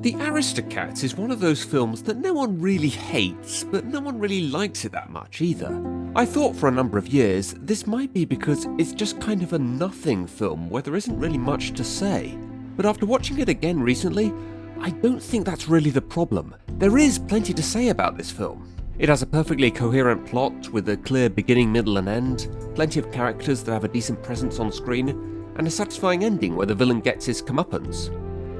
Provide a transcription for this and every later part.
The AristoCats is one of those films that no one really hates, but no one really likes it that much either. I thought for a number of years this might be because it's just kind of a nothing film where there isn't really much to say. But after watching it again recently, I don't think that's really the problem. There is plenty to say about this film. It has a perfectly coherent plot with a clear beginning, middle and end, plenty of characters that have a decent presence on screen, and a satisfying ending where the villain gets his comeuppance.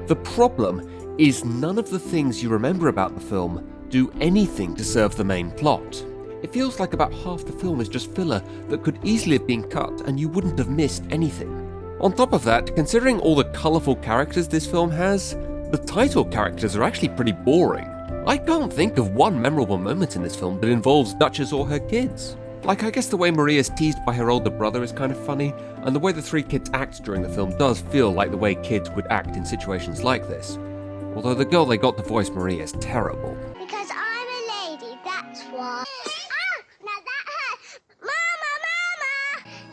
The problem is none of the things you remember about the film do anything to serve the main plot. It feels like about half the film is just filler that could easily have been cut and you wouldn't have missed anything. On top of that, considering all the colourful characters this film has, the title characters are actually pretty boring. I can't think of one memorable moment in this film that involves Duchess or her kids. Like, I guess the way Marie is teased by her older brother is kind of funny, and the way the three kids act during the film does feel like the way kids would act in situations like this. Although the girl they got to voice Marie is terrible. Because I'm a lady, that's why. Ah! Now that hurts! Mama!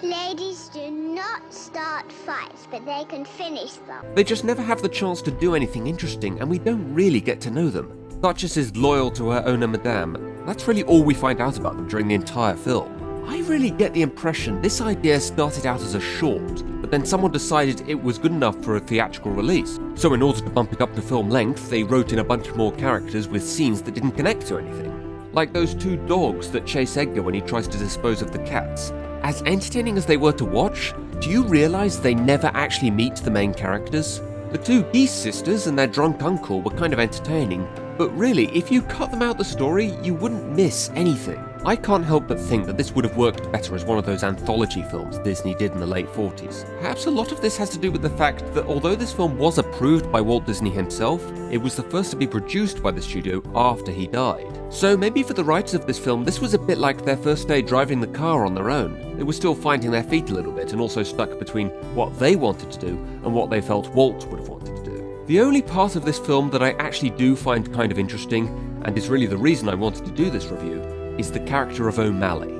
Mama! Ladies do not start fights, but they can finish them. They just never have the chance to do anything interesting, and we don't really get to know them. Duchess is loyal to her owner, Madame. That's really all we find out about them during the entire film. I really get the impression this idea started out as a short, but then someone decided it was good enough for a theatrical release. So in order to bump it up to film length, they wrote in a bunch more characters with scenes that didn't connect to anything. Like those two dogs that chase Edgar when he tries to dispose of the cats. As entertaining as they were to watch, do you realise they never actually meet the main characters? The two Geese sisters and their drunk uncle were kind of entertaining, but really, if you cut them out the story, you wouldn't miss anything. I can't help but think that this would have worked better as one of those anthology films Disney did in the late 40s. Perhaps a lot of this has to do with the fact that although this film was approved by Walt Disney himself, it was the first to be produced by the studio after he died. So maybe for the writers of this film, this was a bit like their first day driving the car on their own. They were still finding their feet a little bit and also stuck between what they wanted to do and what they felt Walt would have wanted to do. The only part of this film that I actually do find kind of interesting, and is really the reason I wanted to do this review, is the character of O'Malley.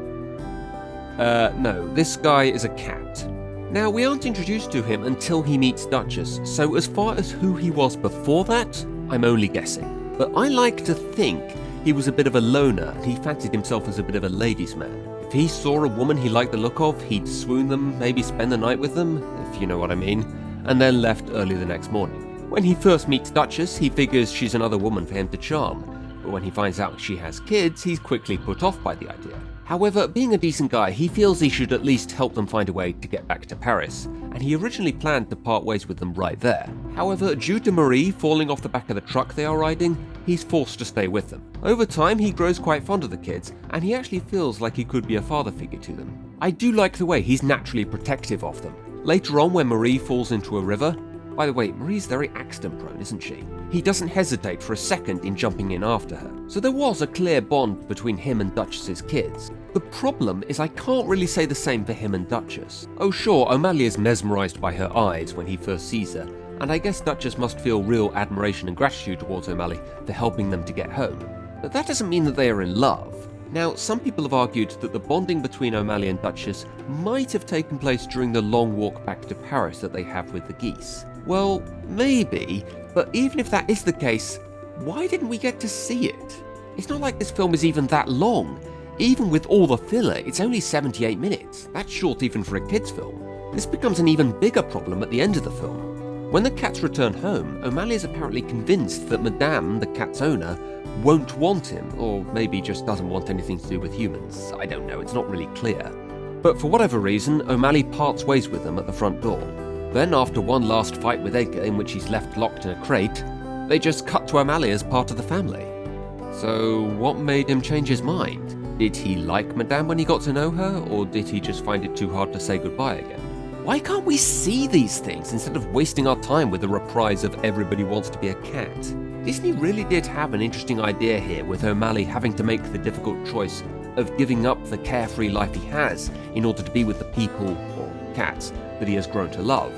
No, this guy is a cat. Now, we aren't introduced to him until he meets Duchess, so as far as who he was before that, I'm only guessing. But I like to think he was a bit of a loner, and he fancied himself as a bit of a ladies' man. If he saw a woman he liked the look of, he'd swoon them, maybe spend the night with them, if you know what I mean, and then left early the next morning. When he first meets Duchess, he figures she's another woman for him to charm, but when he finds out she has kids, he's quickly put off by the idea. However, being a decent guy, he feels he should at least help them find a way to get back to Paris, and he originally planned to part ways with them right there. However, due to Marie falling off the back of the truck they are riding, he's forced to stay with them. Over time, he grows quite fond of the kids, and he actually feels like he could be a father figure to them. I do like the way he's naturally protective of them. Later on, when Marie falls into a river, by the way, Marie's very accident prone, isn't she? He doesn't hesitate for a second in jumping in after her. So there was a clear bond between him and Duchess's kids. The problem is I can't really say the same for him and Duchess. Oh sure, O'Malley is mesmerised by her eyes when he first sees her, and I guess Duchess must feel real admiration and gratitude towards O'Malley for helping them to get home. But that doesn't mean that they are in love. Now, some people have argued that the bonding between O'Malley and Duchess might have taken place during the long walk back to Paris that they have with the geese. Well, maybe, but even if that is the case, why didn't we get to see it? It's not like this film is even that long. Even with all the filler, it's only 78 minutes. That's short even for a kids' film. This becomes an even bigger problem at the end of the film. When the cats return home, O'Malley is apparently convinced that Madame, the cat's owner, won't want him, or maybe just doesn't want anything to do with humans. I don't know, it's not really clear. But for whatever reason, O'Malley parts ways with them at the front door. Then, after one last fight with Edgar in which he's left locked in a crate, they just cut to O'Malley as part of the family. So, what made him change his mind? Did he like Madame when he got to know her, or did he just find it too hard to say goodbye again? Why can't we see these things instead of wasting our time with the reprise of Everybody Wants to Be a Cat? Disney really did have an interesting idea here, with O'Malley having to make the difficult choice of giving up the carefree life he has in order to be with the people, or cats, that he has grown to love.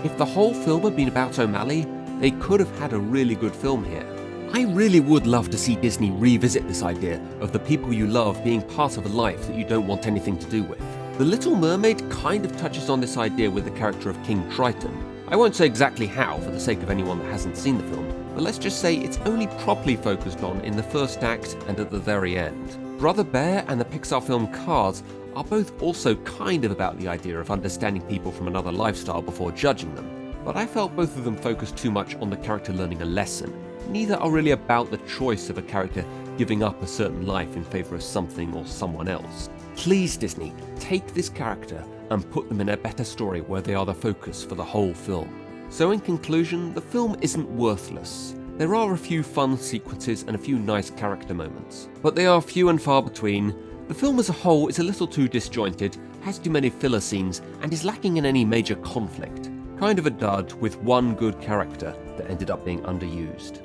If the whole film had been about O'Malley, they could have had a really good film here. I really would love to see Disney revisit this idea of the people you love being part of a life that you don't want anything to do with. The Little Mermaid kind of touches on this idea with the character of King Triton. I won't say exactly how for the sake of anyone that hasn't seen the film, but let's just say it's only properly focused on in the first act and at the very end. Brother Bear and the Pixar film Cars are both also kind of about the idea of understanding people from another lifestyle before judging them, but I felt both of them focused too much on the character learning a lesson. Neither are really about the choice of a character giving up a certain life in favour of something or someone else. Please, Disney, take this character and put them in a better story where they are the focus for the whole film. So in conclusion, the film isn't worthless. There are a few fun sequences and a few nice character moments, but they are few and far between. The film as a whole is a little too disjointed, has too many filler scenes, and is lacking in any major conflict. Kind of a dud with one good character that ended up being underused.